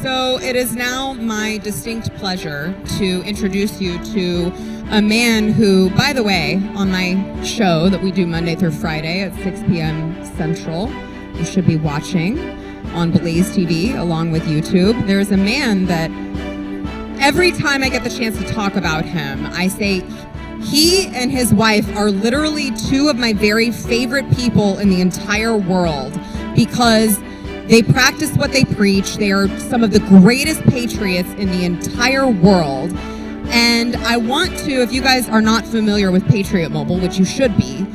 So it is now my distinct pleasure to introduce you to a man who, by the way, on my show that we do Monday through Friday at 6 p.m. Central, you should be watching on Blaze TV along with YouTube. There's a man that every time I get the chance to talk about him, I say he and his wife are literally two of my very favorite people in the entire world because they practice what they preach. They are some of the greatest patriots in the entire world. And I want to, if you guys are not familiar with Patriot Mobile, which you should be,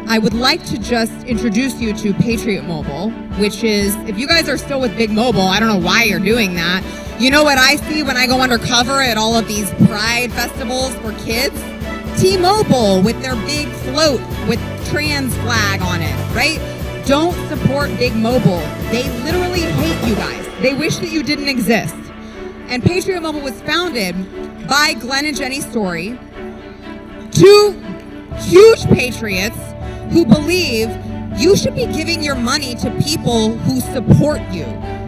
I would like to just introduce you to Patriot Mobile, which is, if you guys are still with Big Mobile, I don't know why you're doing that. You know what I see when I go undercover at all of these pride festivals for kids? T-Mobile with their big float with trans flag on it, right? Don't support Big Mobile. They literally hate you guys. They wish that you didn't exist. And Patriot Mobile was founded by Glenn and Jenny Story, two huge patriots who believe you should be giving your money to people who support you,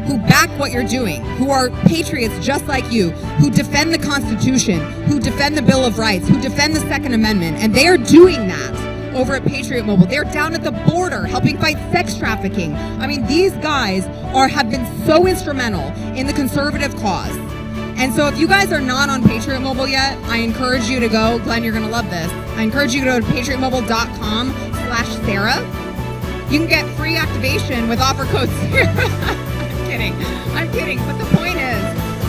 who back what you're doing, who are patriots just like you, who defend the Constitution, who defend the Bill of Rights, who defend the Second Amendment. And they are doing that over at Patriot Mobile. They're down at the border helping fight sex trafficking. I mean, these guys have been so instrumental in the conservative cause. And so if you guys are not on Patriot Mobile yet, I encourage you to go. Glenn, you're going to love this. I encourage you to go to patriotmobile.com/Sarah. You can get free activation with offer code Sarah. I'm kidding. But the point is,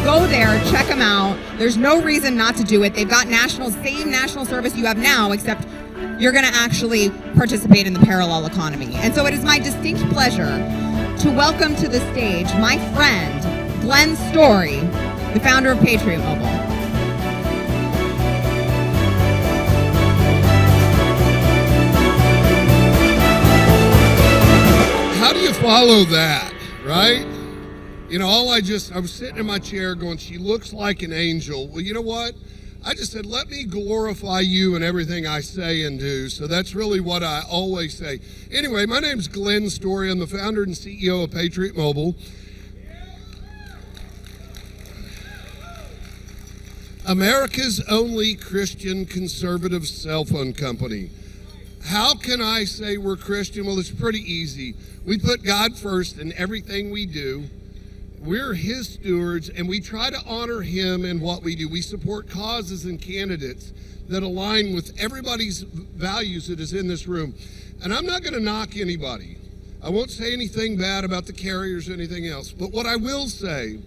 go there, check them out. There's no reason not to do it. They've got same national service you have now, except you're going to actually participate in the parallel economy. And so it is my distinct pleasure to welcome to the stage my friend, Glenn Story, the founder of Patriot Mobile. How do you follow that, right? You know, I was sitting in my chair going, she looks like an angel. Well, you know what? I just said, let me glorify you in everything I say and do. So that's really what I always say. Anyway, my name's Glenn Story. I'm the founder and CEO of Patriot Mobile. America's only Christian conservative cell phone company. How can I say we're Christian? Well, it's pretty easy. We put God first in everything we do. We're his stewards, and we try to honor him in what we do. We support causes and candidates that align with everybody's values that is in this room. And I'm not going to knock anybody. I won't say anything bad about the carriers or anything else. But what I will say,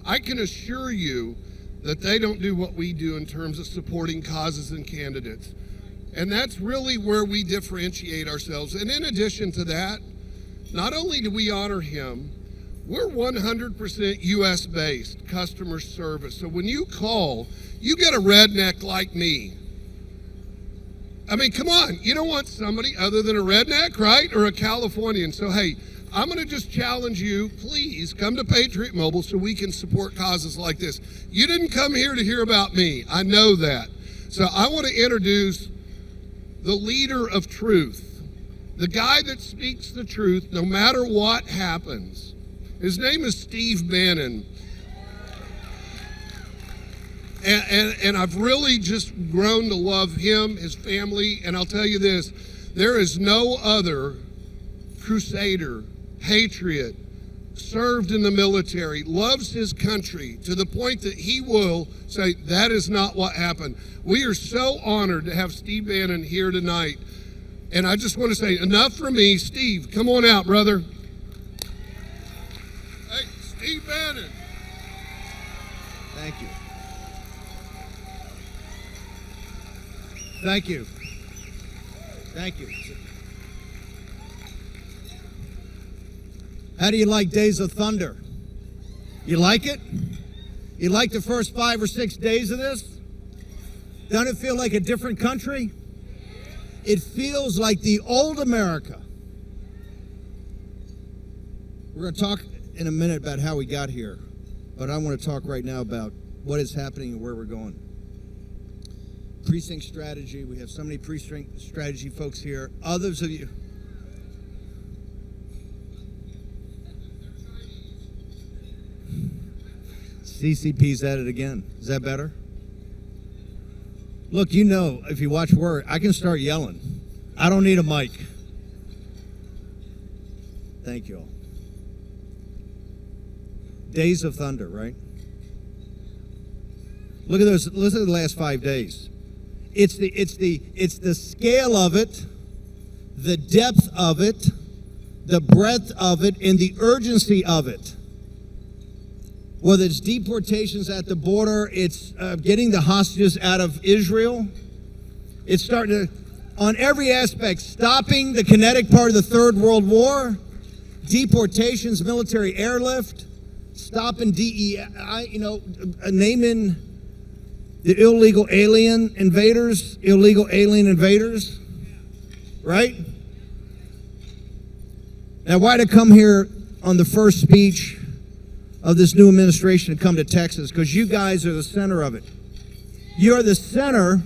I can assure you that they don't do what we do in terms of supporting causes and candidates. And that's really where we differentiate ourselves. And in addition to that, not only do we honor him, we're 100% U.S.-based customer service. So when you call, you get a redneck like me. I mean, come on, you don't want somebody other than a redneck, right? Or a Californian. So, hey, I'm going to just challenge you, please come to Patriot Mobile so we can support causes like this. You didn't come here to hear about me. I know that. So I want to introduce the leader of truth, the guy that speaks the truth no matter what happens. His name is Steve Bannon. And I've really just grown to love him, his family, and I'll tell you this, there is no other crusader, patriot, served in the military, loves his country to the point that he will say, that is not what happened. We are so honored to have Steve Bannon here tonight. And I just want to say, enough for me. Steve, come on out, brother. Hey, Steve Bannon. Thank you. Thank you. Thank you. How do you like Days of Thunder? You like it? You like the first 5 or 6 days of this? Doesn't it feel like a different country? It feels like the old America. We're going to talk in a minute about how we got here, but I want to talk right now about what is happening and where we're going. Precinct strategy. We have so many precinct strategy folks here. Others of you. CCP's at it again. Is that better? Look, you know, if you watch Word, I can start yelling. I don't need a mic. Thank you all. Days of thunder, right? Look at those. Listen to the last 5 days. It's the scale of it, the depth of it, the breadth of it, and the urgency of it. Whether it's deportations at the border, it's getting the hostages out of Israel. It's starting to, on every aspect, stopping the kinetic part of the Third World War, deportations, military airlift, stopping DEI, naming the illegal alien invaders, right? Now, why to come here on the first speech of this new administration to come to Texas? Because you guys are the center of it. You're the center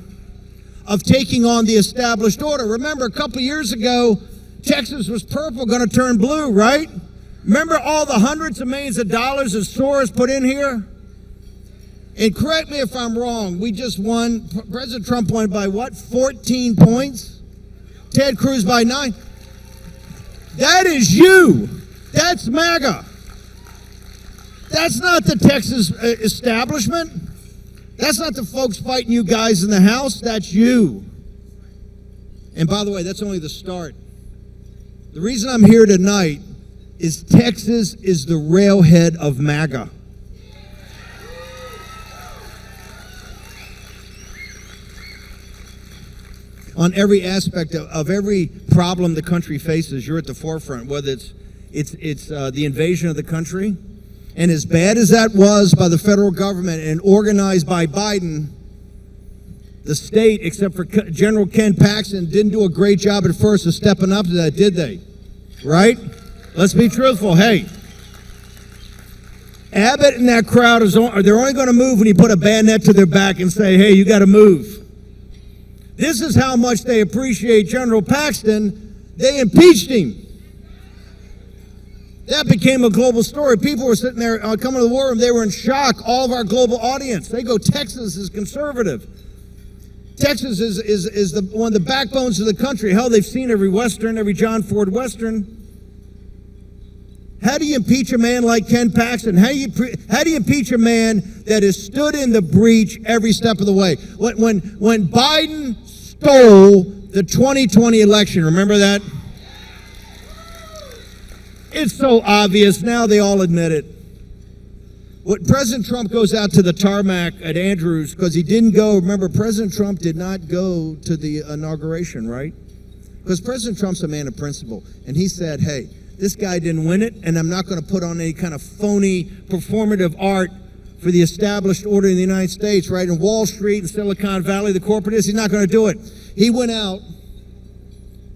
of taking on the established order. Remember, a couple years ago, Texas was purple, going to turn blue, right? Remember all the hundreds of millions of dollars that Soros put in here? And correct me if I'm wrong, we just won, President Trump won by what, 14 points? Ted Cruz by 9. That is you. That's MAGA. That's not the Texas establishment. That's not the folks fighting you guys in the House. That's you. And by the way, that's only the start. The reason I'm here tonight is Texas is the railhead of MAGA. On every aspect of every problem the country faces, you're at the forefront, whether it's the invasion of the country. And as bad as that was by the federal government and organized by Biden, the state, except for General Ken Paxton, didn't do a great job at first of stepping up to that, did they? Right? Let's be truthful. Hey, Abbott and that crowd, they're only going to move when you put a bayonet to their back and say, hey, you got to move. This is how much they appreciate General Paxton. They impeached him. That became a global story. People were sitting there coming to the war room. They were in shock. All of our global audience. They go, Texas is conservative. Texas is one of the backbones of the country. Hell, they've seen every Western, every John Ford Western. How do you impeach a man like Ken Paxton? How do you impeach a man that has stood in the breach every step of the way? When Biden stole the 2020 election, remember that? It's so obvious. Now they all admit it. When President Trump goes out to the tarmac at Andrews, because he didn't go, remember, President Trump did not go to the inauguration, right? Because President Trump's a man of principle. And he said, hey, this guy didn't win it, and I'm not going to put on any kind of phony performative art for the established order in the United States, right? In Wall Street and Silicon Valley, the corporatists, he's not going to do it. He went out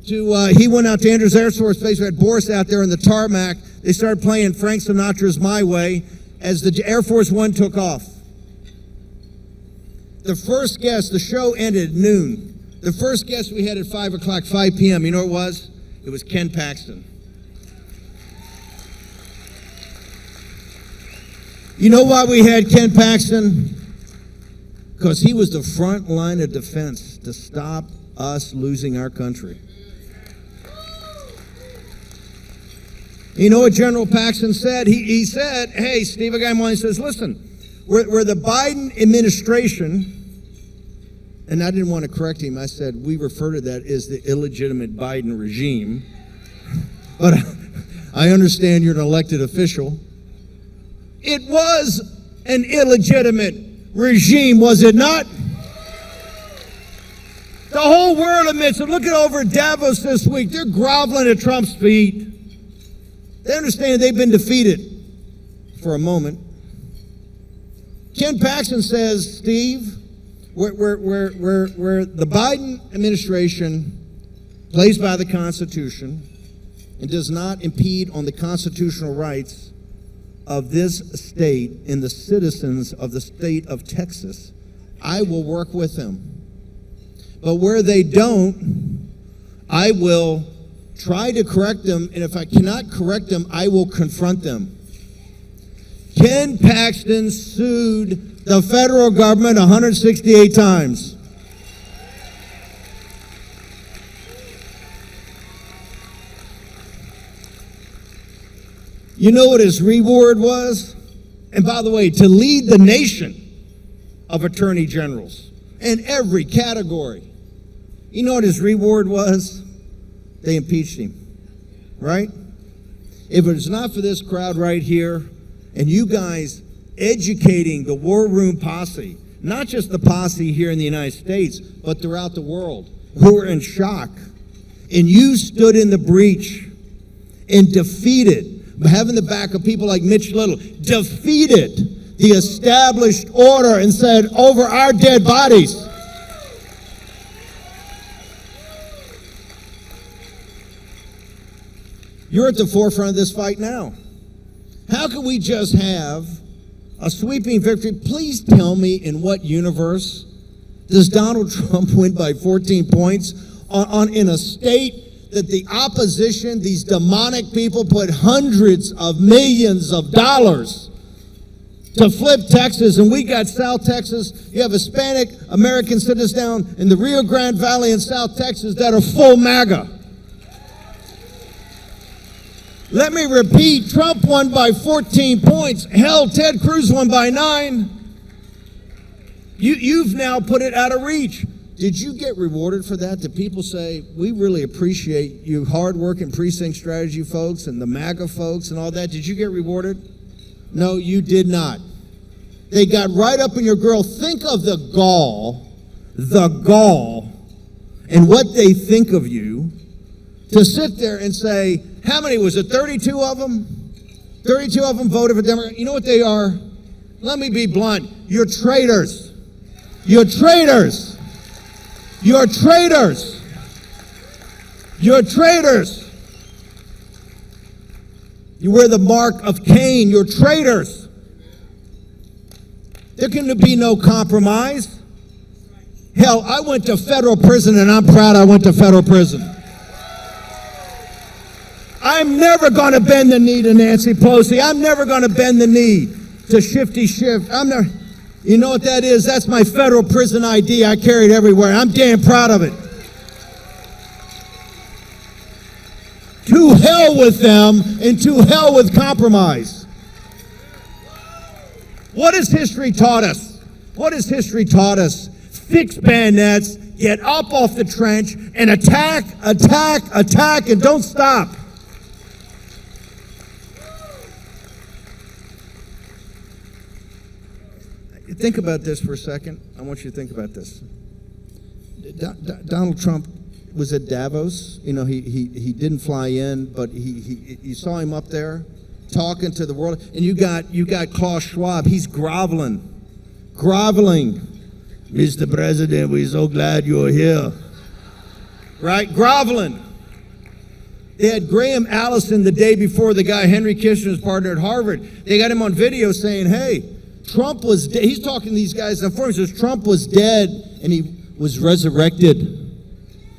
to Andrews Air Force Base. We had Boris out there on the tarmac. They started playing Frank Sinatra's My Way as the Air Force One took off. The first guest, the show ended at noon. The first guest we had at 5 p.m., you know what it was? It was Ken Paxton. You know why we had Ken Paxton? Because he was the front line of defense to stop us losing our country. You know what General Paxton said? He said, hey, Steve, a guy in says, listen, we're the Biden administration, and I didn't want to correct him. I said, we refer to that as the illegitimate Biden regime. But I understand you're an elected official. It was an illegitimate regime, was it not? The whole world admits it. Look at over at Davos this week. They're groveling at Trump's feet. They understand they've been defeated for a moment. Ken Paxton says, Steve, where the Biden administration plays by the Constitution and does not impede on the constitutional rights of this state and the citizens of the state of Texas, I will work with them. But where they don't, I will try to correct them, and if I cannot correct them, I will confront them. Ken Paxton sued the federal government 168 times. You know what his reward was? And by the way, to lead the nation of attorney generals in every category. You know what his reward was? They impeached him, right? If it was not for this crowd right here and you guys educating the war room posse, not just the posse here in the United States, but throughout the world, who were in shock, and you stood in the breach and defeated, having the back of people like Mitch Little, defeated the established order and said, over our dead bodies. You're at the forefront of this fight now. How can we just have a sweeping victory? Please tell me, in what universe does Donald Trump win by 14 points in a state that the opposition, these demonic people, put hundreds of millions of dollars to flip Texas, and we got South Texas. You have Hispanic American citizens down in the Rio Grande Valley in South Texas that are full MAGA. Let me repeat, Trump won by 14 points. Hell, Ted Cruz won by 9. You've now put it out of reach. Did you get rewarded for that? Did people say, we really appreciate you hard-working precinct strategy folks and the MAGA folks and all that? Did you get rewarded? No, you did not. They got right up in your grill. Think of the gall, and what they think of you to sit there and say, how many was it, 32 of them? 32 of them voted for Democrat. You know what they are? Let me be blunt. You're traitors. You're traitors. You're traitors. You're traitors. You wear the mark of Cain. You're traitors. There can be no compromise. Hell, I went to federal prison, and I'm proud I went to federal prison. I'm never going to bend the knee to Nancy Pelosi. I'm never going to bend the knee to Shifty Schiff. You know what that is? That's my federal prison ID. I carry it everywhere. I'm damn proud of it. To hell with them and to hell with compromise. What has history taught us? What has history taught us? Fix bayonets, get up off the trench, and attack, and don't stop. Think about this for a second. I want you to think about this. Donald Trump was at Davos. You know, he didn't fly in, but you saw him up there talking to the world. And you got Klaus Schwab. He's groveling. Mr. President, we're so glad you're here. Right? Groveling. They had Graham Allison the day before, the guy Henry Kissinger's partner at Harvard. They got him on video saying, hey, Trump was dead. He's talking to these guys in the forum. He says Trump was dead and he was resurrected.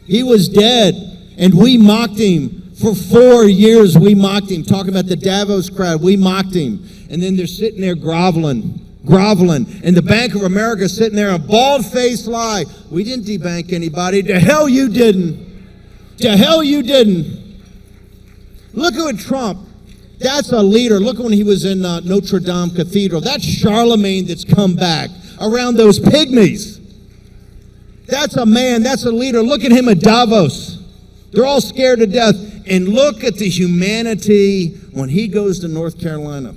He was dead and we mocked him. For 4 years we mocked him. Talking about the Davos crowd, we mocked him. And then they're sitting there groveling. And the Bank of America sitting there, a bald-faced lie. We didn't debank anybody. To hell you didn't. To hell you didn't. Look at Trump. That's a leader. Look when he was in Notre Dame Cathedral. That's Charlemagne that's come back around those pygmies. That's a man. That's a leader. Look at him at Davos. They're all scared to death. And look at the humanity when he goes to North Carolina.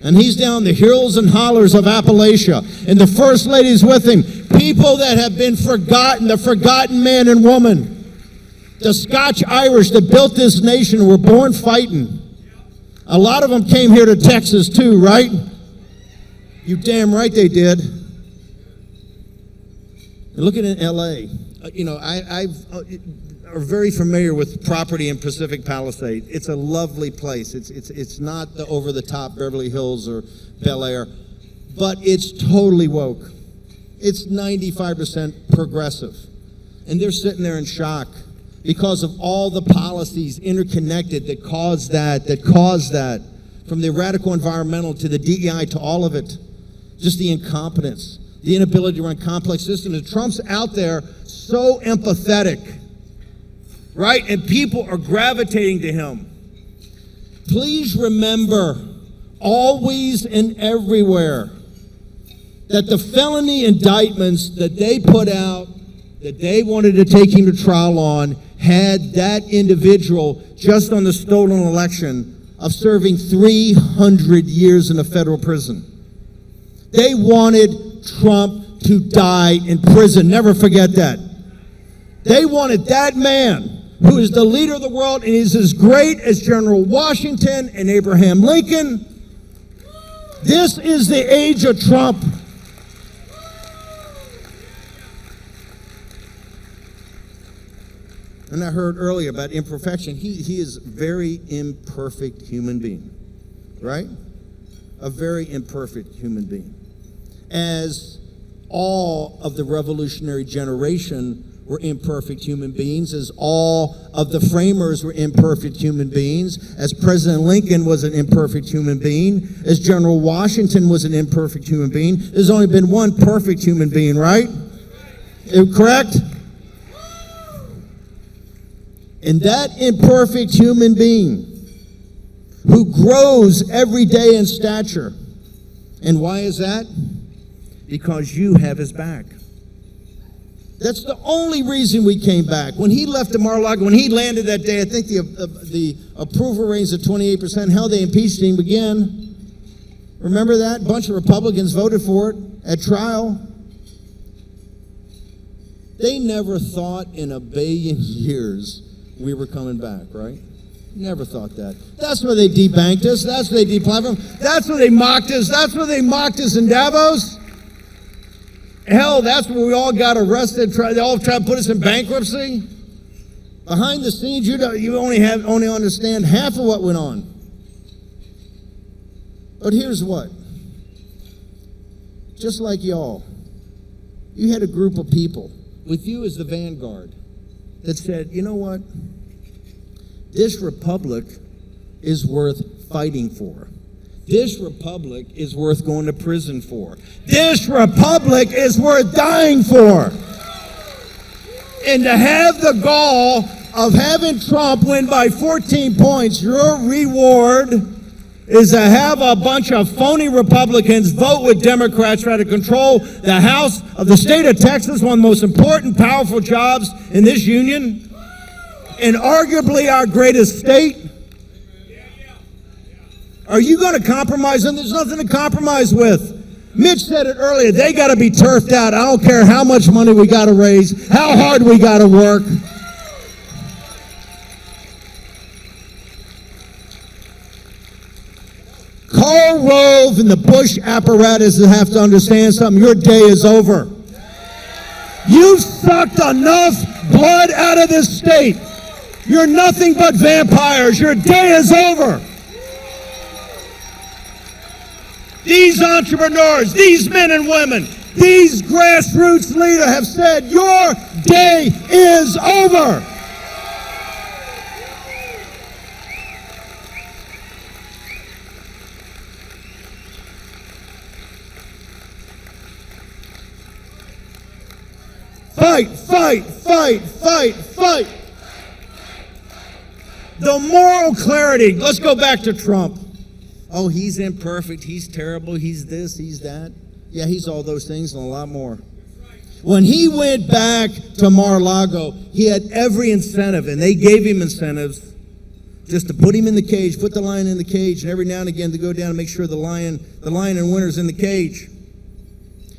And he's down the hills and hollers of Appalachia. And the First Lady's with him. People that have been forgotten, the forgotten man and woman. The Scotch-Irish that built this nation were born fighting. A lot of them came here to Texas too, right? You damn right they did. And looking at L.A., I are very familiar with property in Pacific Palisades. It's a lovely place. It's not the over-the-top Beverly Hills or Bel Air, but it's totally woke. It's 95% progressive. And they're sitting there in shock because of all the policies interconnected that caused that from the radical environmental to the DEI to all of it. Just the incompetence, the inability to run complex systems. And Trump's out there so empathetic, right? And people are gravitating to him. Please remember, always and everywhere, that the felony indictments that they put out, that they wanted to take him to trial on, had that individual just on the stolen election of serving 300 years in a federal prison. They wanted Trump to die in prison. Never forget that. They wanted that man, who is the leader of the world and is as great as General Washington and Abraham Lincoln. This is the age of Trump. And I heard earlier about imperfection. He is a very imperfect human being, right? A very imperfect human being. As all of the revolutionary generation were imperfect human beings, as all of the framers were imperfect human beings, as President Lincoln was an imperfect human being, as General Washington was an imperfect human being. There's only been one perfect human being, right? Correct? And that imperfect human being who grows every day in stature. And why is that? Because you have his back. That's the only reason we came back. When he left to Mar-a-Lago, when he landed that day, I think the approval rating of 28%. Hell, they impeached him again. Remember that? A bunch of Republicans voted for it at trial. They never thought in a billion years we were coming back, right? Never thought that. That's why they debanked us. That's why they deplatformed. That's why they mocked us. That's why they mocked us in Davos. Hell, that's where we all got arrested. They all tried to put us in bankruptcy. Behind the scenes, you only understand half of what went on. But here's what. Just like y'all, you had a group of people with you as the vanguard that said, you know what? This republic is worth fighting for. This republic is worth going to prison for. This republic is worth dying for. And to have the gall of having Trump win by 14 points, your reward is to have a bunch of phony Republicans vote with Democrats try to control the House of the state of Texas, one of the most important, powerful jobs in this union, and arguably our greatest state. Are you going to compromise? And there's nothing to compromise with. Mitch said it earlier. They got to be turfed out. I don't care how much money we got to raise, how hard we got to work. Karl Rove and the Bush apparatus have to understand something. Your day is over. You've sucked enough blood out of this state. You're nothing but vampires. Your day is over. These entrepreneurs, these men and women, these grassroots leaders have said, your day is over. Fight, fight, fight, fight, fight. The moral clarity. Let's go back to Trump. Oh, he's imperfect, he's terrible, he's this, he's that. Yeah, he's all those things and a lot more. When he went back to Mar-a-Lago, he had every incentive, and they gave him incentives just to put him in the cage, put the lion in the cage, and every now and again to go down and make sure the lion and winner's in the cage.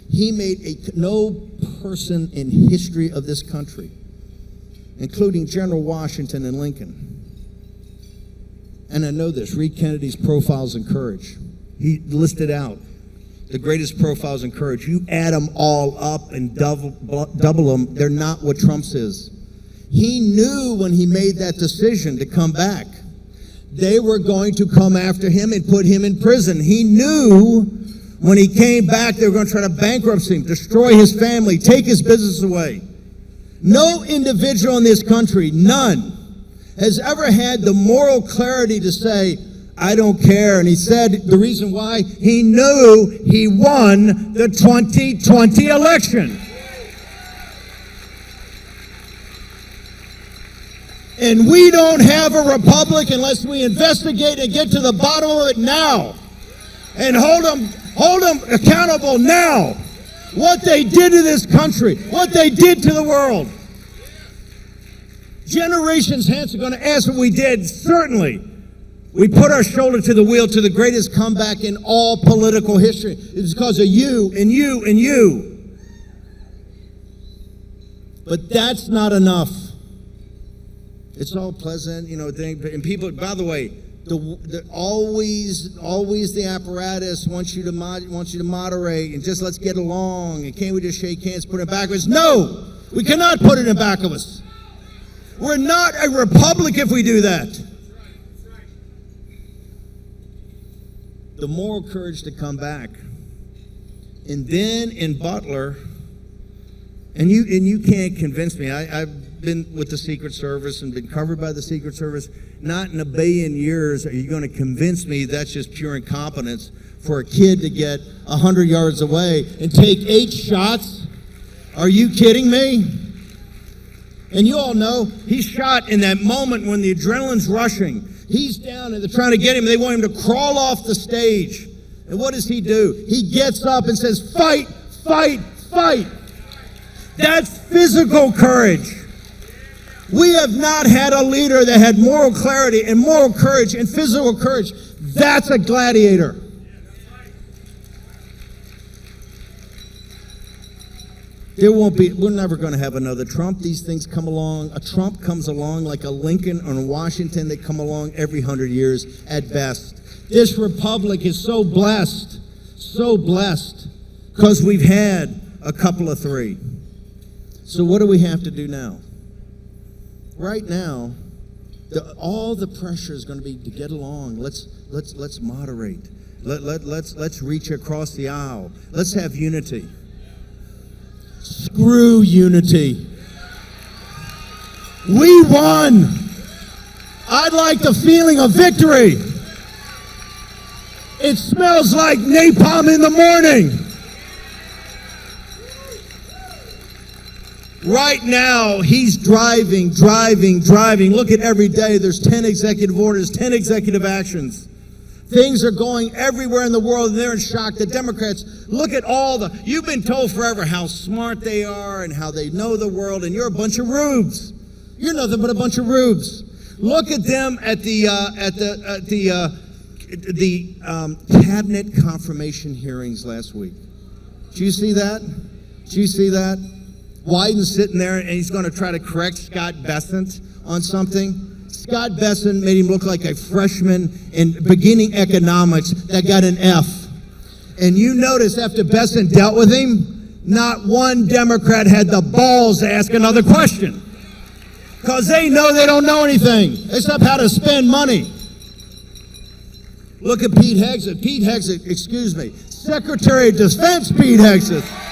He made no person in history of this country, including General Washington and Lincoln. And I know this, read Kennedy's Profiles in Courage. He listed out the greatest profiles in courage. You add them all up and double them, they're not what Trump's is. He knew when he made that decision to come back, they were going to come after him and put him in prison. He knew when he came back, they were going to try to bankrupt him, destroy his family, take his business away. No individual in this country, none, has ever had the moral clarity to say, I don't care. And he said the reason why, he knew he won the 2020 election. And we don't have a republic unless we investigate and get to the bottom of it now. And hold them accountable now. What they did to this country, what they did to the world. Generations hence are going to ask what we did. Certainly, we put our shoulder to the wheel to the greatest comeback in all political history. It's because of you and you and you. But that's not enough. It's all pleasant, thing. And people, by the way, always the apparatus wants you to moderate and just let's get along. And can't we just shake hands, put it back of us? No, we cannot put it in back of us. We're not a republic if we do that. The moral courage to come back. And then in Butler, and you can't convince me. I've been with the Secret Service and been covered by the Secret Service. Not in a billion years are you going to convince me that's just pure incompetence for a kid to get 100 yards away and take 8 shots. Are you kidding me? And you all know he's shot in that moment when the adrenaline's rushing. He's down and they're trying to get him. They want him to crawl off the stage. And what does he do? He gets up and says, fight, fight, fight. That's physical courage. We have not had a leader that had moral clarity and moral courage and physical courage. That's a gladiator. We're never going to have another Trump. These things come along. A Trump comes along like a Lincoln or a Washington. They come along every 100 years at best. This republic is so blessed, because we've had a couple of 3. So what do we have to do now? Right now, all the pressure is going to be to get along. Let's moderate. Let's reach across the aisle. Let's have unity. Screw unity. We won. I'd like the feeling of victory. It smells like napalm in the morning. Right now, he's driving. Look at every day. There's 10 executive orders, 10 executive actions. Things are going everywhere in the world, and they're in shock. The Democrats, look at you've been told forever how smart they are and how they know the world, and you're a bunch of rubes. You're nothing but a bunch of rubes. Look at them at the cabinet confirmation hearings last week. Did you see that? Wyden's sitting there, and he's going to try to correct Scott Bessent on something. Scott Bessent made him look like a freshman in beginning economics that got an F. And you notice after Bessent dealt with him, not one Democrat had the balls to ask another question. Because they know they don't know anything except how to spend money. Look at Pete Hegseth. Secretary of Defense Pete Hegseth.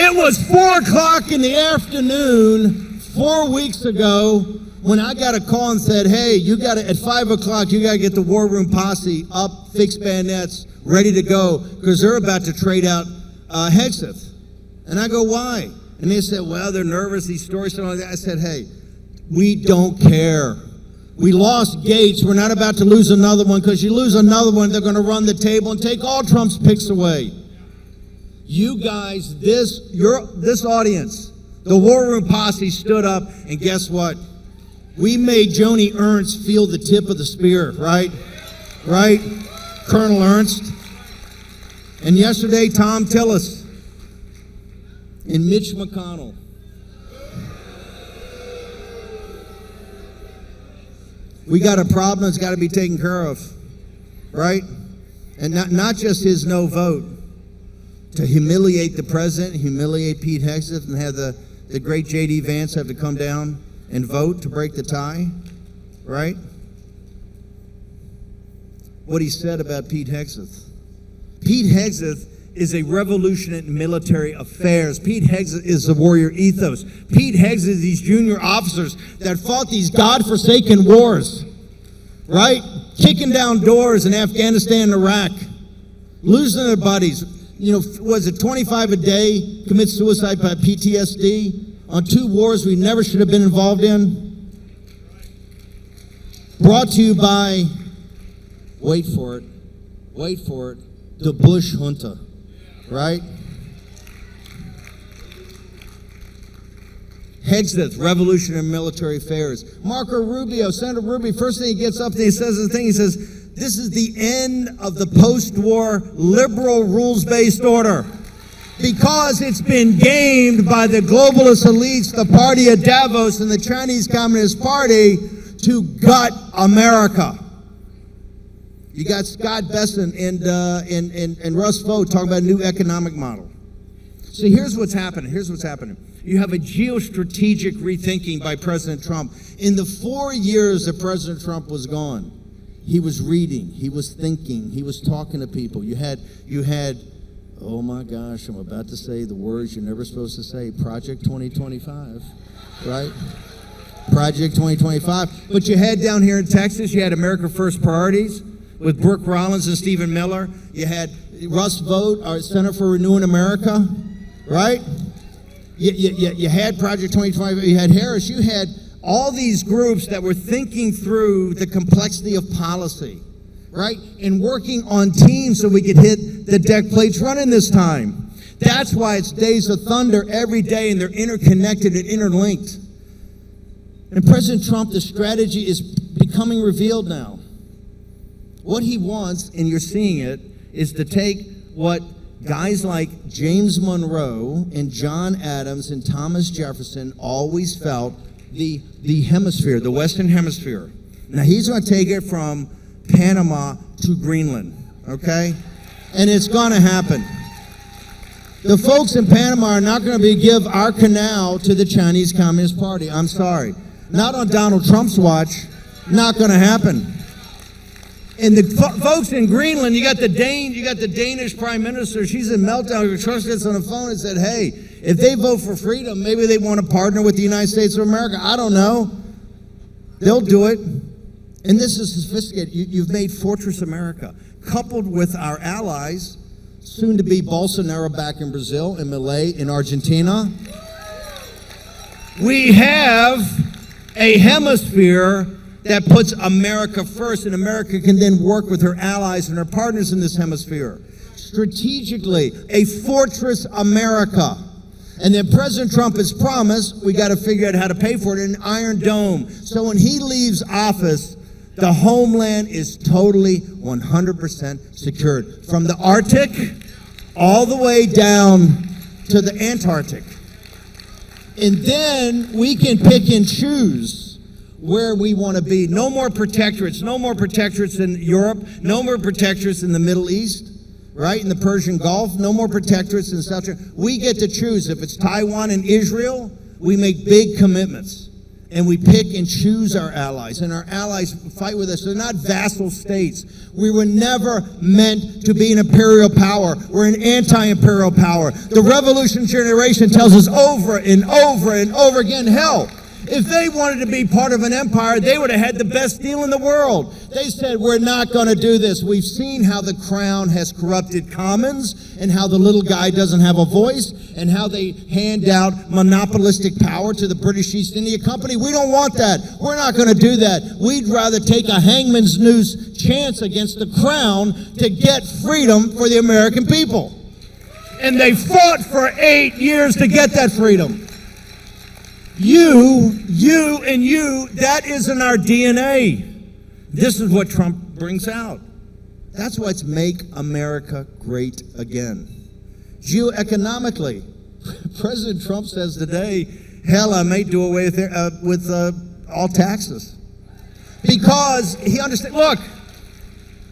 It was 4:00 in the afternoon 4 weeks ago when I got a call and said, hey, at 5 o'clock, you got to get the War Room posse up, fixed bayonets, ready to go, because they're about to trade out Hegseth. And I go, why? And they said, well, they're nervous, these stories, and all that. I said, hey, we don't care. We lost Gates. We're not about to lose another one, because you lose another one, they're going to run the table and take all Trump's picks away. You guys, this audience, the War Room posse stood up, and guess what? We made Joni Ernst feel the tip of the spear, right? Right? Colonel Ernst. And yesterday, Tom Tillis and Mitch McConnell. We got a problem that's got to be taken care of, right? And not just his no vote. To humiliate the president, humiliate Pete Hegseth, and have the great J.D. Vance have to come down and vote to break the tie, right? What he said about Pete Hegseth. Pete Hegseth is a revolution in military affairs. Pete Heggs is the warrior ethos. Pete Heggs is these junior officers that fought these godforsaken wars, right? Kicking down doors in Afghanistan and Iraq, losing their buddies. You know, was it 25 a day commit suicide by PTSD on 2 wars we never should have been involved in? Brought to you by, wait for it, the Bush junta, right? Hegseth, revolution in military affairs. Marco Rubio, Senator Rubio, first thing he gets up and he says this is the end of the post-war liberal rules-based order. Because it's been gamed by the globalist elites, the party of Davos and the Chinese Communist Party to gut America. You got Scott Besson and Russ Vought talking about a new economic model. So here's what's happening. You have a geostrategic rethinking by President Trump. In the 4 years that President Trump was gone, he was reading, he was thinking, he was talking to people. You had, oh my gosh, I'm about to say the words you're never supposed to say, Project 2025, right? Project 2025. But you had down here in Texas, you had America First Priorities with Brooke Rollins and Stephen Miller. You had Russ Vought, our Center for Renewing America, right? You had Project 2025, you had Harris, you had all these groups that were thinking through the complexity of policy, right? And working on teams so we could hit the deck plates running this time. That's why it's Days of Thunder every day, and they're interconnected and interlinked. And President Trump, the strategy is becoming revealed now. What he wants, and you're seeing it, is to take what guys like James Monroe and John Adams and Thomas Jefferson always felt, the hemisphere, the Western Hemisphere. Now he's going to take it from Panama to Greenland, okay? And it's going to happen. The folks in Panama are not going to give our canal to the Chinese Communist Party. I'm sorry. Not on Donald Trump's watch. Not going to happen. And the folks in Greenland, you got the Danish Prime Minister. She's in meltdown. She trusted us on the phone and said, hey, if they vote for freedom, maybe they want to partner with the United States of America. I don't know. They'll do it. And this is sophisticated. You've made Fortress America, coupled with our allies, soon to be Bolsonaro back in Brazil, and Milei in Argentina. We have a hemisphere that puts America first, and America can then work with her allies and her partners in this hemisphere. Strategically, a Fortress America. And then President Trump has promised, we got to figure out how to pay for it, an Iron Dome. So when he leaves office, the homeland is totally 100% secured. From the Arctic all the way down to the Antarctic. And then we can pick and choose where we want to be. No more protectorates. No more protectorates in Europe. No more protectorates in the Middle East, right? In the Persian Gulf. No more protectorates in South China. We get to choose. If it's Taiwan and Israel, we make big commitments. And we pick and choose our allies. And our allies fight with us. They're not vassal states. We were never meant to be an imperial power. We're an anti-imperial power. The Revolution generation tells us over and over and over again, hell, if they wanted to be part of an empire, they would have had the best deal in the world. They said, we're not going to do this. We've seen how the crown has corrupted commons and how the little guy doesn't have a voice and how they hand out monopolistic power to the British East India Company. We don't want that. We're not going to do that. We'd rather take a hangman's noose chance against the crown to get freedom for the American people. And they fought for 8 years to get that freedom. You, that isn't our DNA. This is what Trump brings out. That's what's make America great again. Geoeconomically, President Trump says today, hell, I may do away with all taxes. Because he understands, look,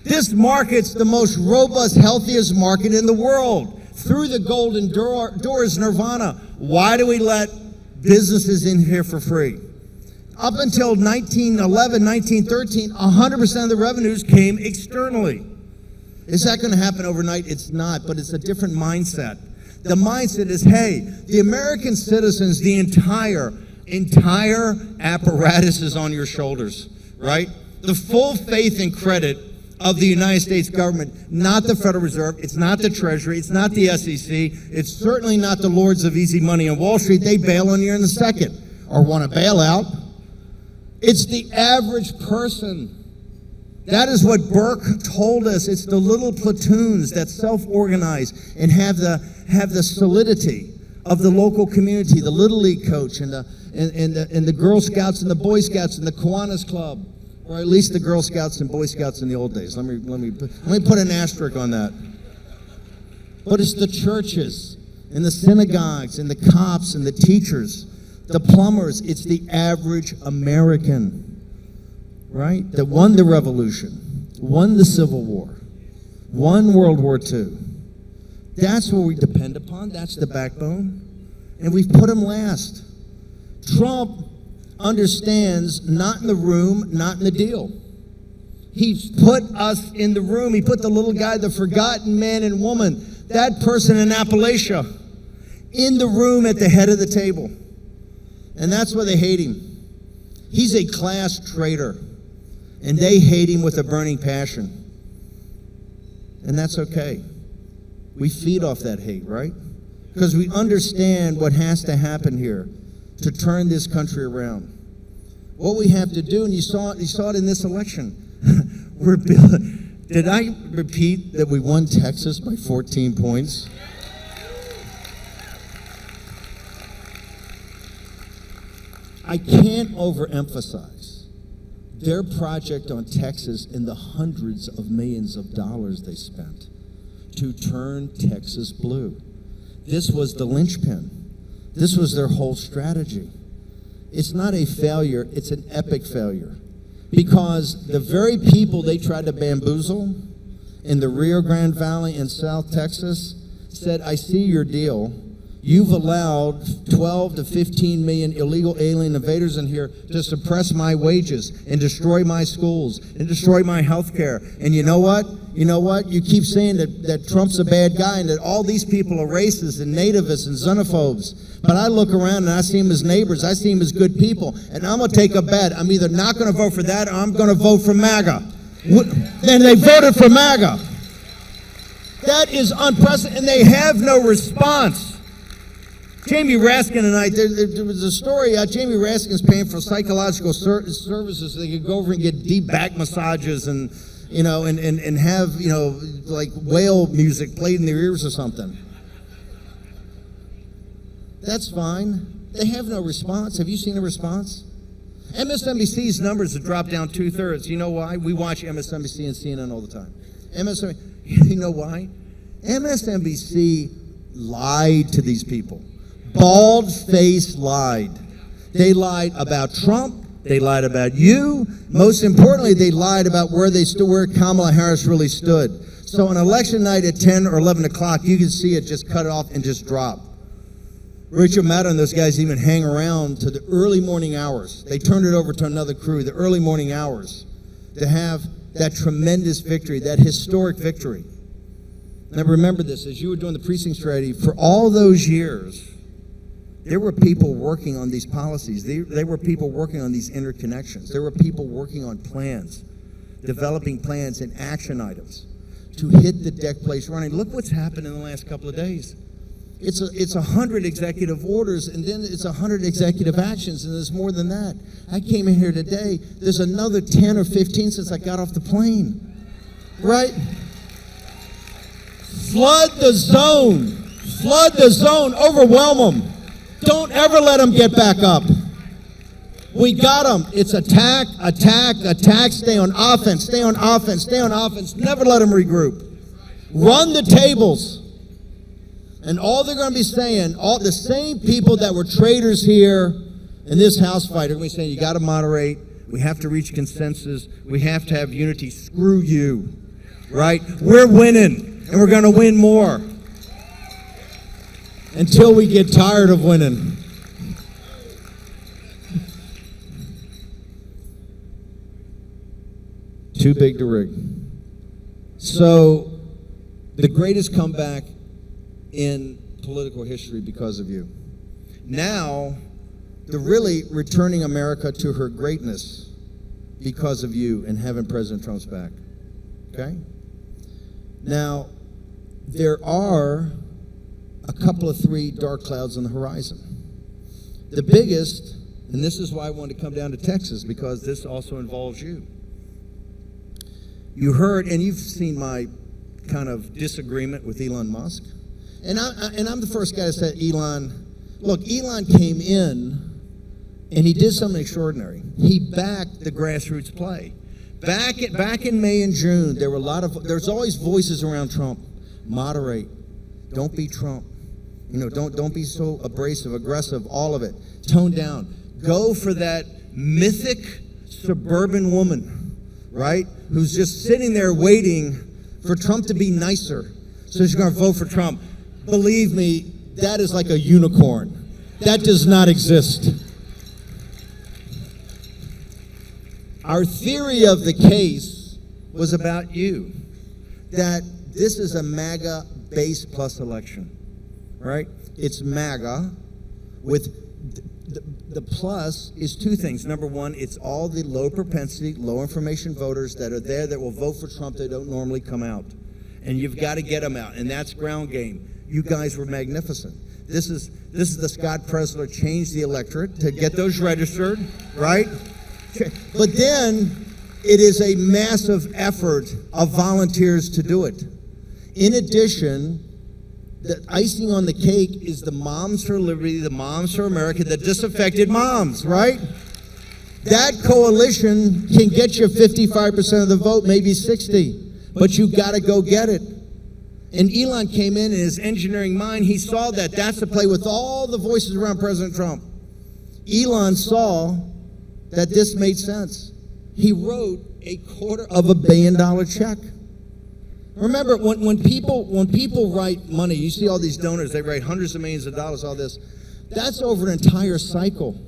this market's the most robust, healthiest market in the world. Through the golden door is nirvana. Why do we let businesses in here for free? Up until 1911, 1913, 100% of the revenues came externally. Is that going to happen overnight? It's not, but it's a different mindset. The mindset is, hey, the American citizens, the entire apparatus is on your shoulders, right? The full faith and credit of the United States government, not the Federal Reserve, it's not the Treasury, it's not the SEC, it's certainly not the lords of easy money on Wall Street. They bail on you in a second or want to bail out. It's the average person. That is what Burke told us. It's the little platoons that self-organize and have the solidity of the local community, the Little League coach and the Girl Scouts and the Boy Scouts and the Kiwanis Club, or at least the Girl Scouts and Boy Scouts in the old days. Let me put an asterisk on that. But it's the churches and the synagogues and the cops and the teachers, the plumbers. It's the average American, right? That won the revolution, won the Civil War, won World War II. That's what we depend upon. That's the backbone. And we've put him last. Trump understands not in the room, not in the deal. He's put us in the room. He put the little guy, the forgotten man and woman, that person in Appalachia, in the room at the head of the table. And that's why they hate him. He's a class traitor. And they hate him with a burning passion. And that's okay. We feed off that hate, right? Because we understand what has to happen here to turn this country around. What we have to do, and you saw it in this election. Did I repeat that we won Texas by 14 points? I can't overemphasize their project on Texas and the hundreds of millions of dollars they spent to turn Texas blue. This was the linchpin. This was their whole strategy. It's not a failure, it's an epic failure. Because the very people they tried to bamboozle in the Rio Grande Valley in South Texas said, I see your deal. You've allowed 12 to 15 million illegal alien invaders in here to suppress my wages and destroy my schools and destroy my health care. And you know what? You keep saying that Trump's a bad guy and that all these people are racist and nativists and xenophobes. But I look around and I see them as neighbors. I see them as good people. And I'm going to take a bet. I'm either not going to vote for that or I'm going to vote for MAGA. Then they voted for MAGA. That is unprecedented. And they have no response. Jamie Raskin and I, there was a story, Jamie Raskin's paying for psychological services so they could go over and get deep back massages and have, like whale music played in their ears or something. That's fine. They have no response. Have you seen a response? MSNBC's numbers have dropped down 2/3. You know why? We watch MSNBC and CNN all the time. You know why? MSNBC lied to these people. Bald-faced lied. They lied about Trump. They lied about you. Most importantly, they lied about where they stood, where Kamala Harris really stood. So on election night at 10 or 11 o'clock, you can see it just cut off and just drop. Richard Maddow and those guys even hang around to the early morning hours. They turned it over to another crew, the early morning hours, to have that tremendous victory, that historic victory. Now remember this, as you were doing the precinct strategy, for all those years, there were people working on these policies. There were people working on these interconnections. There were people working on plans, developing plans and action items to hit the deck place running. Look what's happened in the last couple of days. It's 100 executive orders, and then it's 100 executive actions, and there's more than that. I came in here today. There's another 10 or 15 since I got off the plane, right? Flood the zone. Flood the zone. Overwhelm them. Don't ever let them get back up. We got them. It's attack, attack, attack. Stay on offense, stay on offense, stay on offense. Never let them regroup. Run the tables. And all they're going to be saying, all the same people that were traitors here in this house fight are going to be saying, you got to moderate. We have to reach consensus. We have to have unity. Screw you. Right? We're winning, and we're going to win more. Until we get tired of winning. Too big to rig. So The greatest comeback in political history because of you. Now, they're really returning America to her greatness because of you and having President Trump's back. Okay? Now, there are a couple of 3 dark clouds on the horizon. The biggest, and this is why I wanted to come down to Texas, because this also involves you. You heard, and you've seen my kind of disagreement with Elon Musk. And I'm the first guy to say, Elon came in and he did something extraordinary. He backed the grassroots play. Back in May and June, there's always voices around Trump. Moderate. Don't be Trump. Don't be so abrasive, aggressive, all of it. Tone down. Go for that mythic suburban woman, right? Who's just sitting there waiting for Trump to be nicer. So she's going to vote for Trump. Believe me, that is like a unicorn. That does not exist. Our theory of the case was about you. That this is a MAGA base plus election, right? It's MAGA with the plus is 2 things. Number one, it's all the low propensity, low information voters that are there that will vote for Trump that don't normally come out. And you've got to get them out, and that's ground game. You guys were magnificent. This is the Scott Presler changed the electorate to get those registered, right? But then it is a massive effort of volunteers to do it. In addition, the icing on the cake is the Moms for Liberty, the Moms for America, the disaffected moms, right? That coalition can get you 55% of the vote, maybe 60, but you got to go get it. And Elon came in his engineering mind, he saw that. That's the play with all the voices around President Trump. Elon saw that this made sense. He wrote $250 million check. Remember, when people write money, you see all these donors, they write hundreds of millions of dollars, all this. That's over an entire cycle.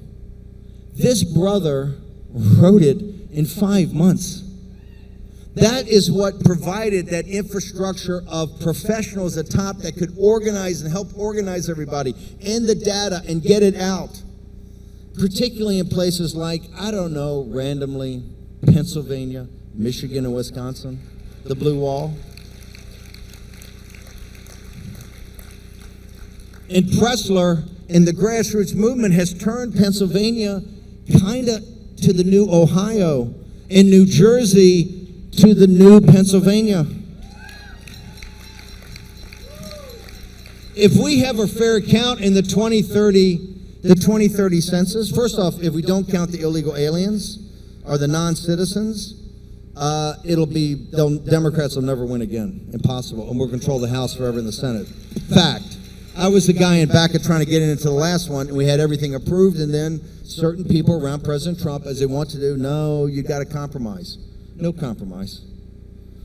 This brother wrote it in 5 months. That is what provided that infrastructure of professionals at top that could organize and help organize everybody and the data and get it out. Particularly in places like, I don't know, randomly, Pennsylvania, Michigan, and Wisconsin, the Blue Wall. And Presler and the grassroots movement has turned Pennsylvania kind of to the new Ohio and New Jersey to the new Pennsylvania. If we have a fair count in the 2030 census, first off, if we don't count the illegal aliens or the non-citizens, Democrats will never win again. Impossible. And we'll control the House forever in the Senate. Fact. I was the guy in back of trying to get into the last one, and we had everything approved, and then certain people around President Trump, as they want to do, no, you got to compromise. No compromise.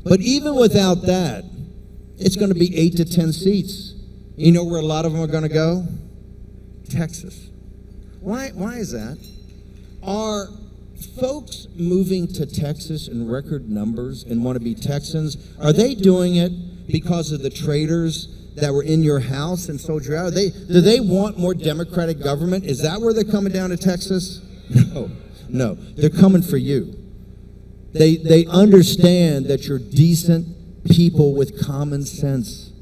But even without that, it's going to be 8 to 10 seats. You know where a lot of them are going to go? Texas. Why is that? Are folks moving to Texas in record numbers and want to be Texans? Are they doing it because of the traitors that were in your house and sold you out? Do they want more democratic government? Is that where they're coming down to Texas? No. They're coming for you. They understand that you're decent people with common sense.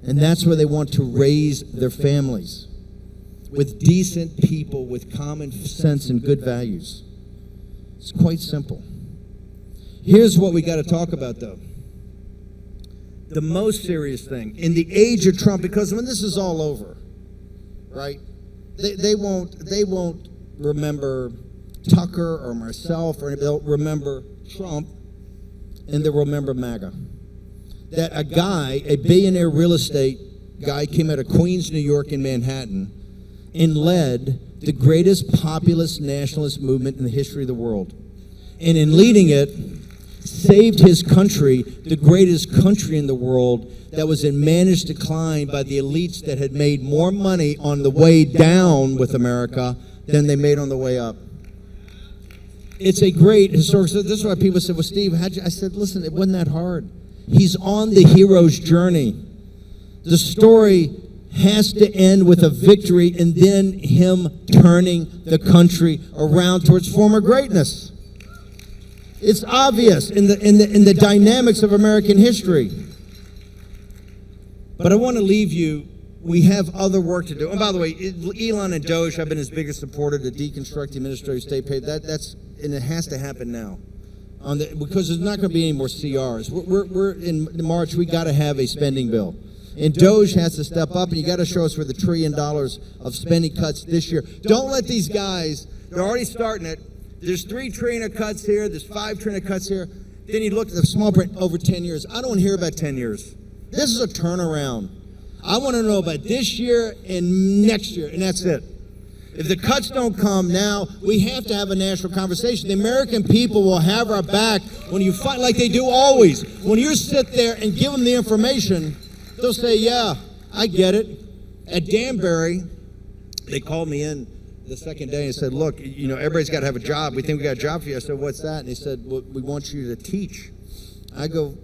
And that's where they want to raise their families. With decent people with common sense and good values. It's quite simple. Here's what we got to talk about, though. The most serious thing in the age of Trump, because when this is all over, right? They won't remember Tucker or myself, or they'll remember Trump, and they'll remember MAGA. That a guy, a billionaire real estate guy, came out of Queens, New York, in Manhattan, and led the greatest populist nationalist movement in the history of the world. And in leading it, saved his country, the greatest country in the world, that was in managed decline by the elites that had made more money on the way down with America than they made on the way up. It's a great historic. This is why people said, well, Steve, I said, listen, it wasn't that hard. He's on the hero's journey. The story has to end with a victory and then him turning the country around towards former greatness. It's obvious in the dynamics of American history. But I want to leave you, we have other work to do. And by the way, Elon and Doge, I've been his biggest supporter to deconstruct the administrative state pay. And it has to happen now. Because there's not going to be any more CRs. We're in March, we got to have a spending bill. And Doge has to step up, and you got to show us where the $1 trillion of spending cuts this year. Don't let these guys, they're already starting it. There's $3 trillion of cuts here, there's $5 trillion of cuts here. Then you look at the small print over 10 years. I don't want to hear about 10 years. This is a turnaround. I want to know about this year and next year, and that's it. If the cuts don't come now, we have to have a national conversation. The American people will have our back when you fight like they do always. When you sit there and give them the information, they'll say, yeah, I get it. At Danbury, they called me in the second day and said, look, everybody's got to have a job. We think we got a job for you. I said, what's that? And they said, well, we want you to teach. I go,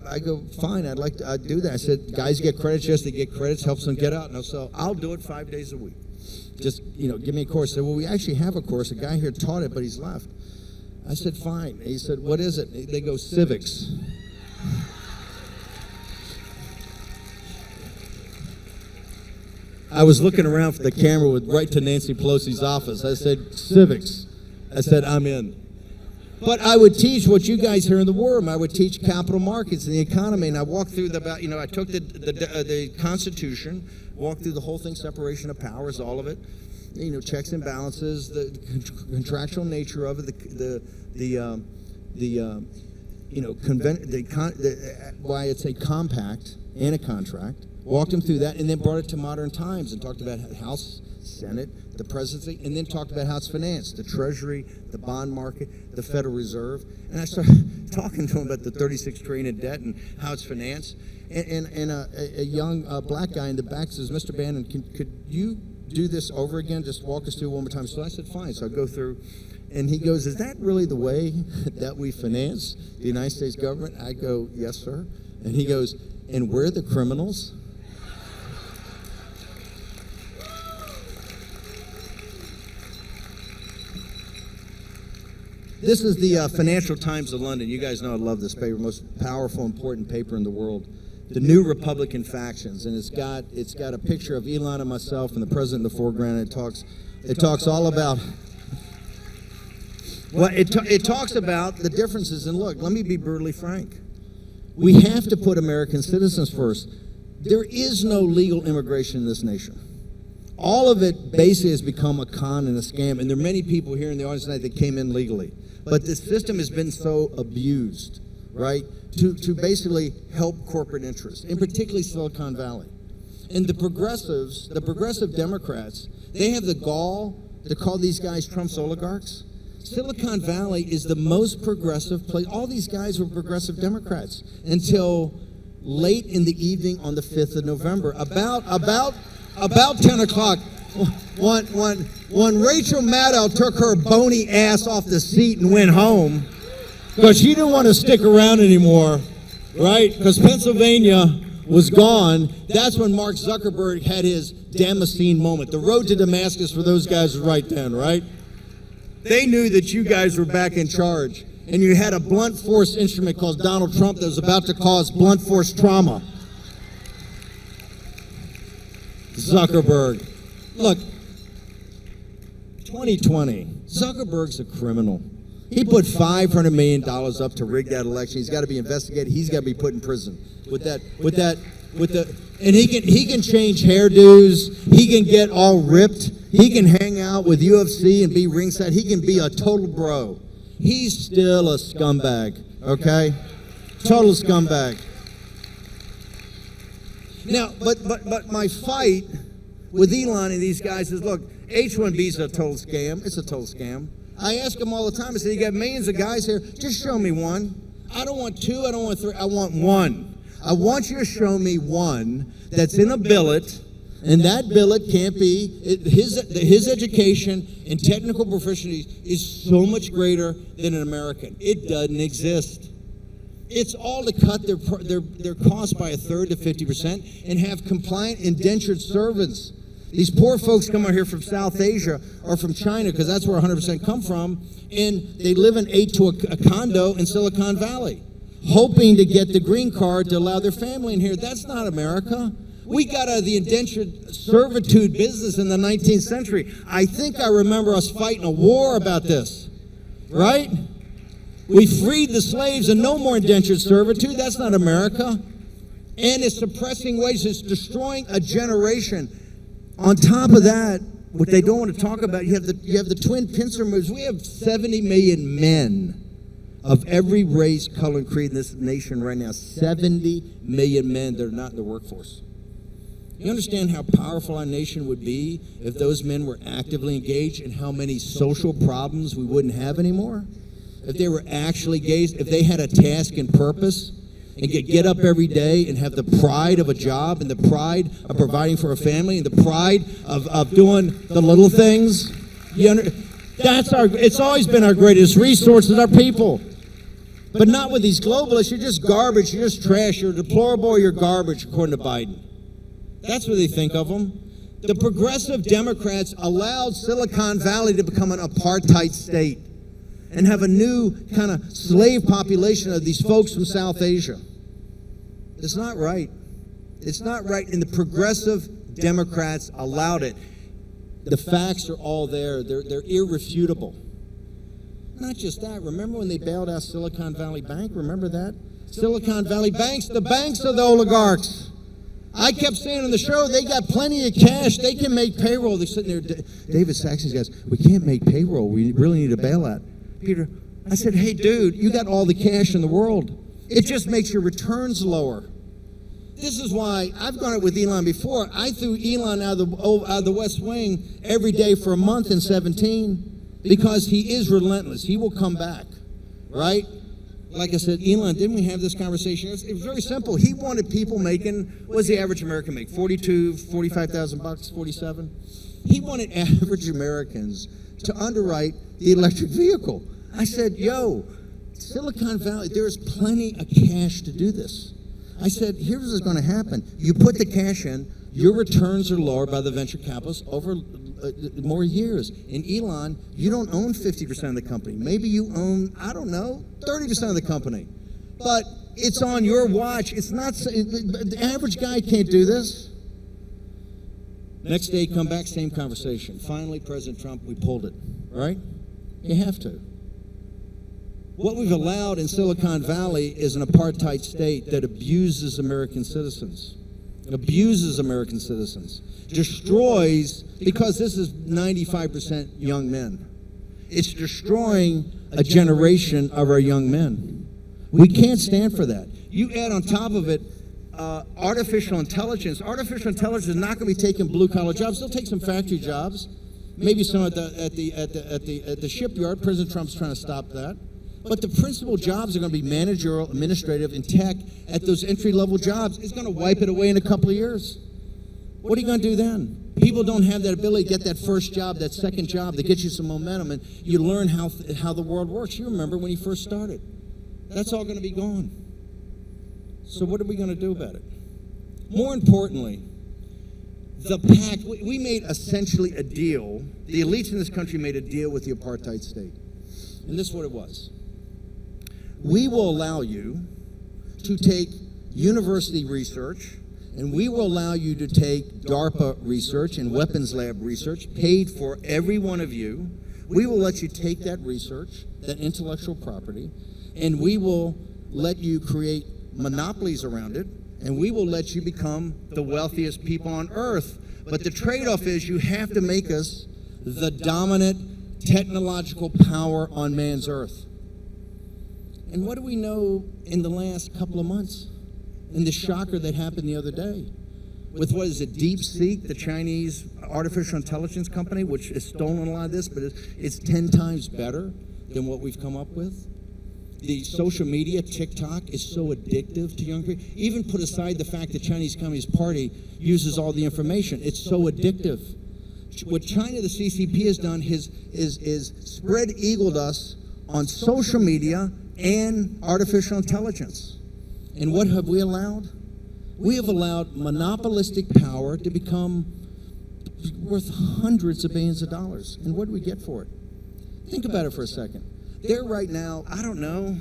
fine, I'd do that. I said, guys get credits, yes, they get credits, helps them get out. And so I'll do it 5 days a week. Just, give me a course. I said, well, we actually have a course. A guy here taught it, but he's left. I said, fine. And he said, what is it? They go, civics. I was looking around for the camera right to Nancy Pelosi's office. I said, civics. I said, I'm in. But I would teach what you guys hear in the war room. I would teach capital markets and the economy, and I walked through I took the Constitution, walked through the whole thing, separation of powers, all of it, checks and balances, the contractual nature of it, why it's a compact and a contract. Walked them through that, and then brought it to modern times and talked about House, Senate, the presidency, and then talked about how it's financed, the Treasury, the bond market, the Federal Reserve. And I started talking to him about the $36 trillion in debt and how it's financed. And a young black guy in the back says, Mr. Bannon, could you do this over again? Just walk us through one more time. So I said, fine. So I go through, and he goes, is that really the way that we finance the United States government? I go, yes, sir. And he goes, and we're the criminals? This is the Financial Times of London. You guys know I love this paper, most powerful, important paper in the world. The new Republican factions, and it's got a picture of Elon and myself and the president in the foreground. And it talks all about. Well, it talks about the differences. And look, let me be brutally frank. We have to put American citizens first. There is no legal immigration in this nation. All of it basically has become a con and a scam. And there are many people here in the audience tonight that came in legally. But the system has been so abused, right, to basically help corporate interests, and particularly Silicon Valley. And the progressive Democrats, they have the gall to call these guys Trump's oligarchs. Silicon Valley is the most progressive place. All these guys were progressive Democrats until late in the evening on the 5th of November. About 10 o'clock, when Rachel Maddow took her bony ass off the seat and went home, because she didn't want to stick around anymore, right? Because Pennsylvania was gone. That's when Mark Zuckerberg had his Damascene moment. The road to Damascus for those guys was right then, right? They knew that you guys were back in charge, and you had a blunt force instrument called Donald Trump that was about to cause blunt force trauma. Zuckerberg. Look, 2020, Zuckerberg's a criminal. He put $500 million up to rig that election. He's got to be investigated. He's got to be put in prison. And he can change hairdos. He can get all ripped. He can hang out with UFC and be ringside. He can be a total bro. He's still a scumbag, okay? Total scumbag. Now, but my fight with Elon and these guys is, look, H-1B is a total scam. It's a total scam. I ask them all the time. I say, you got millions of guys here. Just show me one. I don't want two. I don't want three. I want one. I want you to show me one that's in a billet, and that billet can't be, his education and technical proficiency is so much greater than an American. It doesn't exist. It's all to cut their costs by a third to 50% and have compliant indentured servants. These poor folks come out here from South Asia or from China, because that's where 100% come from, and they live in a condo in Silicon Valley, hoping to get the green card to allow their family in here. That's not America. We got out of the indentured servitude business in the 19th century. I think I remember us fighting a war about this, right? We freed the slaves and no more indentured servitude. That's not America. And it's suppressing wages. It's destroying a generation. On top of that, what they don't want to talk about, you have the twin pincer moves. We have 70 million men of every race, color, and creed in this nation right now. 70 million men that are not in the workforce. You understand how powerful our nation would be if those men were actively engaged, and how many social problems we wouldn't have anymore? If they were actually engaged, if they had a task and purpose, and could get up every day and have the pride of a job, and the pride of providing for a family, and the pride of doing the little things. It's always been our greatest resource is our people. But not with these globalists. You're just garbage, you're just trash, you're deplorable, you're garbage, according to Biden. That's what they think of them. The progressive Democrats allowed Silicon Valley to become an apartheid state and have a new kind of slave population of these folks from South Asia. It's not right. It's not right, and the progressive Democrats allowed it. The facts are all there. They're irrefutable. Not just that. Remember when they bailed out Silicon Valley Bank? Remember that? Silicon Valley banks, the banks are the oligarchs. I kept saying on the show, they got plenty of cash. They can make payroll. They're sitting there. David Saxon guys, we can't make payroll. We really need a bailout. Peter, I said, hey, dude, you got all the cash in the world. It just makes your returns lower. This is why I've gone it with Elon before. I threw Elon out of the West Wing every day for a month in 2017 because he is relentless. He will come back, right? Like I said, Elon, didn't we have this conversation? It was very simple. He wanted people making, what does the average American make? 42, 45,000 bucks, 47? He wanted average Americans to underwrite the electric vehicle. I said, yo, Silicon Valley, there's plenty of cash to do this. I said, here's what's going to happen. You put the cash in, your returns are lower by the venture capitalists over more years. In Elon, you don't own 50% of the company. Maybe you own, I don't know, 30% of the company. But it's on your watch. It's not, the average guy can't do this. Next day, come back, same conversation. Finally, President Trump, we pulled it, right? You have to. What we've allowed in Silicon Valley is an apartheid state that abuses American citizens. Destroys, because this is 95% young men. It's destroying a generation of our young men. We can't stand for that. You add on top of it artificial intelligence. Artificial intelligence is not going to be taking blue-collar jobs. They'll take some factory jobs, maybe some at the shipyard. President Trump's trying to stop that. But the principal jobs are going to be managerial, administrative, and tech at those entry-level jobs. It's going to wipe it away in a couple of years. What are you going to do then? People don't have that ability to get that first job, that second job that gets you some momentum, and you learn how the world works. You remember when you first started. That's all going to be gone. So what are we going to do about it? More importantly, the pact, we made essentially a deal. The elites in this country made a deal with the apartheid state. And this is what it was. We will allow you to take university research, and we will allow you to take DARPA research and weapons lab research paid for every one of you. We will let you take that research, that intellectual property, and we will let you create monopolies around it, and we will let you become the wealthiest people on earth. But the trade-off is you have to make us the dominant technological power on man's earth. And what do we know in the last couple of months? In the shocker that happened the other day with, what is it, DeepSeek, the Chinese artificial intelligence company, which has stolen a lot of this, but it's 10 times better than what we've come up with. The social media, TikTok, is so addictive to young people. Even put aside the fact that Chinese Communist Party uses all the information. It's so addictive. What China, the CCP, has done is spread-eagled us on social media, and artificial intelligence. And what have we allowed? We have allowed monopolistic power to become worth hundreds of billions of dollars. And what do we get for it? Think about it for a second. There right now, I don't know,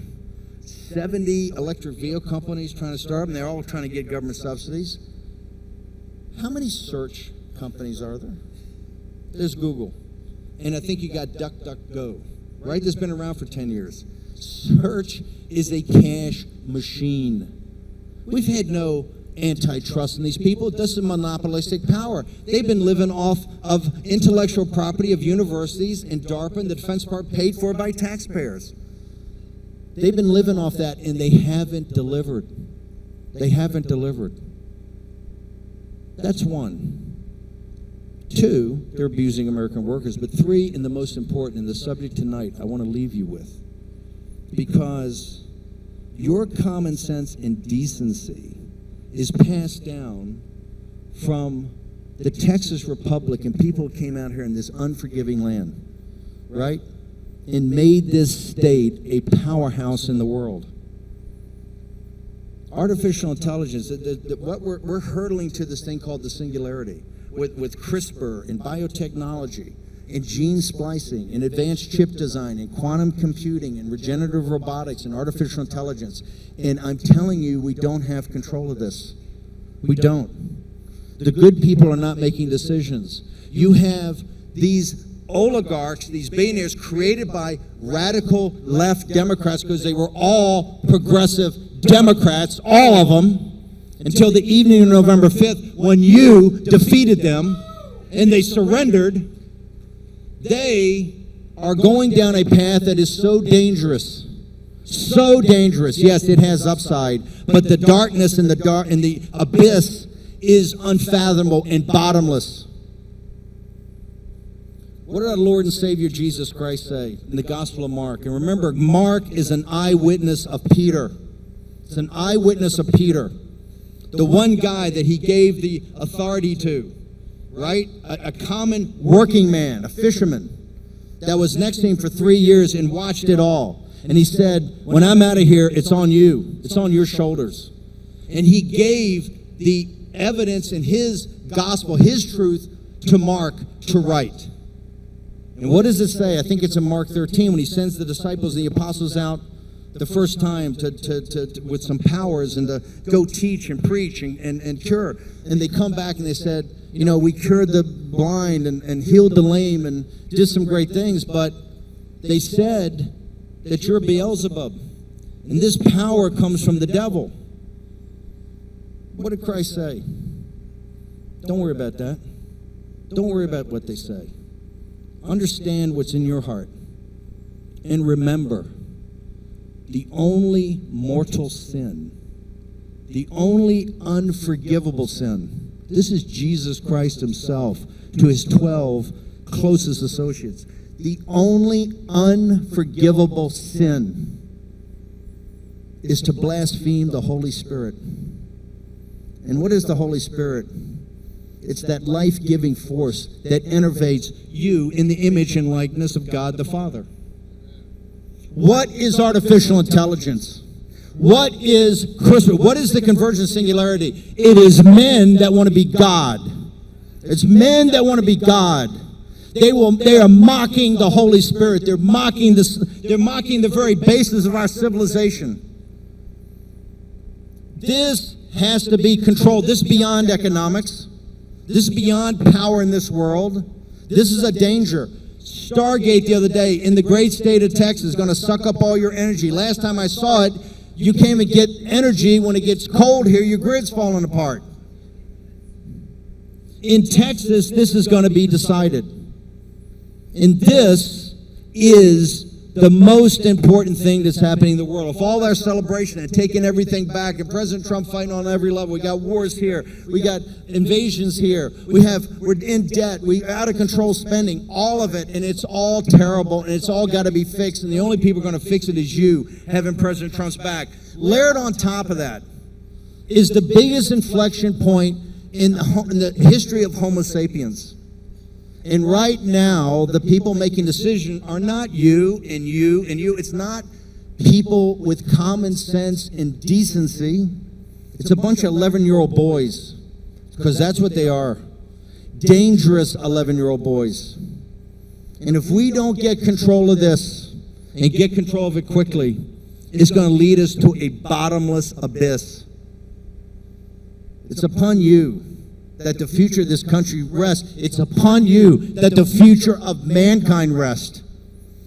70 electric vehicle companies trying to start up, and they're all trying to get government subsidies. How many search companies are there? There's Google. And I think you got DuckDuckGo, right? That's been around for 10 years. Search is a cash machine. We've had no antitrust in these people. This is monopolistic power. They've been living off of intellectual property of universities and DARPA and the Defense Department paid for by taxpayers. They've been living off that, and they haven't delivered. They haven't delivered. That's one. Two, they're abusing American workers. But three, and the most important, and the subject tonight I want to leave you with, because your common sense and decency is passed down from the Texas Republic and people who came out here in this unforgiving land, right? And made this state a powerhouse in the world. Artificial intelligence, what we're hurtling to this thing called the singularity with CRISPR and biotechnology and gene splicing and advanced chip design and quantum computing and regenerative robotics and artificial intelligence. And I'm telling you, we don't have control of this. We don't. The good people are not making decisions. You have these oligarchs, these billionaires created by radical left Democrats because they were all progressive Democrats, all of them, until the evening of November 5th when you defeated them and they surrendered. They are going down a path that is so dangerous. So dangerous. Yes, it has upside, but the darkness and the abyss is unfathomable and bottomless. What did our Lord and Savior Jesus Christ say in the Gospel of Mark? And remember, Mark is an eyewitness of Peter. It's an eyewitness of Peter. The one guy that he gave the authority to, right? A common working man, a fisherman, that was next to him for 3 years and watched it all. And he said, when I'm out of here, it's on you. It's on your shoulders. And he gave the evidence in his gospel, his truth, to Mark to write. And what does it say? I think it's in Mark 13 when he sends the disciples and the apostles out the first time to with some powers and to go teach and preach and cure. And they come back and they said, you know, we cured the blind and healed the lame and did some great things, but they said that you're Beelzebub. And this power comes from the devil. What did Christ say? Don't worry about that. Don't worry about what they say. Understand what's in your heart. And remember, the only mortal sin, the only unforgivable sin, this is Jesus Christ himself to his 12 closest associates. The only unforgivable sin is to blaspheme the Holy Spirit. And what is the Holy Spirit? It's that life-giving force that innervates you in the image and likeness of God the Father. What is artificial intelligence? What is CRISPR? What is the convergent singularity? It is men that want to be God. It's men that want to be God. They are mocking the Holy Spirit. They're mocking the very basis of our civilization. This has to be controlled. This is beyond economics. This is beyond power in this world. This is a danger. Stargate the other day in the great state of Texas is going to suck up all your energy. Last time I saw it, you came and get energy. When it gets cold here, your grid's falling apart. In Texas, this is going to be decided. And this is the most important thing that's happening in the world. If all our celebration and taking everything back, and President Trump fighting on every level, we got wars here, we got invasions here, we're in debt, we out of control spending, all of it, and it's all terrible, and it's all got to be fixed, and the only people going to fix it is you, having President Trump's back. Layered on top of that is the biggest inflection point in the history of Homo sapiens. And right now, the people making decisions are not you and you and you. It's not people with common sense and decency. It's a bunch of 11-year-old boys, because that's what they are. Dangerous 11-year-old boys. And if we don't get control of this and get control of it quickly, it's going to lead us to a bottomless abyss. It's upon you that the future of this country rests. It's upon you that the future of mankind rests.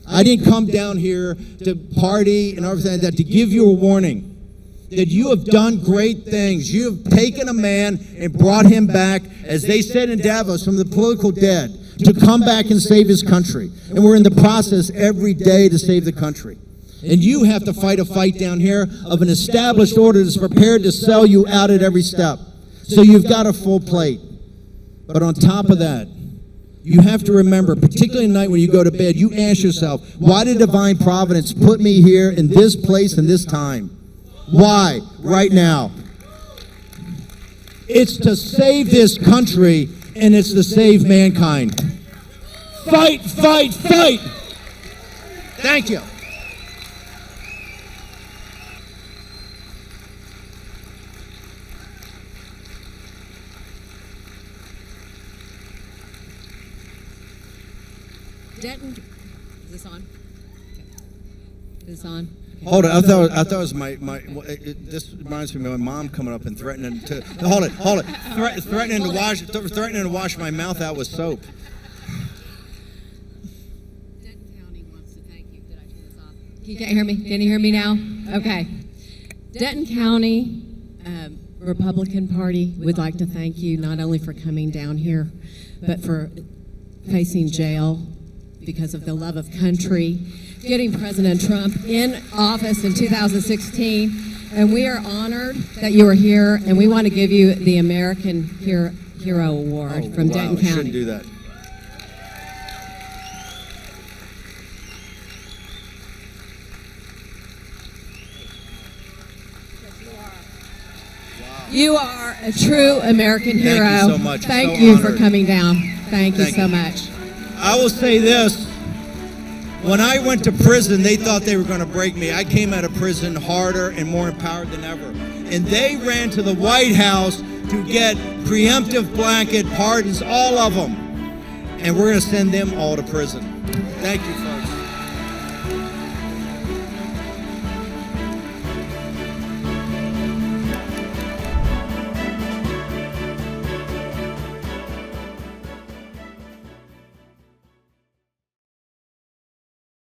I didn't come down here to party and everything like that, to give you a warning that you have done great things. You have taken a man and brought him back, as they said in Davos, from the political dead, to come back and save his country. And we're in the process every day to save the country. And you have to fight a fight down here of an established order that's prepared to sell you out at every step. So you've got a full plate. But on top of that, you have to remember, particularly at night when you go to bed, you ask yourself, why did divine providence put me here in this place and this time? Why? Right now. It's to save this country, and it's to save mankind. Fight, fight, fight! Thank you. Denton, is this on? Okay. Is this on? Okay. Hold it. I thought it was this reminds me of my mom coming up and threatening to hold it. Threatening to wash my mouth out with soap. Denton County wants to thank you. Did I turn this off? You can't hear me? Can you hear me now? Okay. Denton County Republican Party would like to thank you not only for coming down here, but for facing jail because of the love of country, getting President Trump in office in 2016, and we are honored that you are here, and we want to give you the American Hero Award from Denton County. I shouldn't do that. You are a true American hero. Thank you so much. Thank So you honored. for coming down. Thank you so you. much. I will say this. When I went to prison, they thought they were going to break me. I came out of prison harder and more empowered than ever. And they ran to the White House to get preemptive blanket pardons, all of them. And we're going to send them all to prison. Thank you, folks.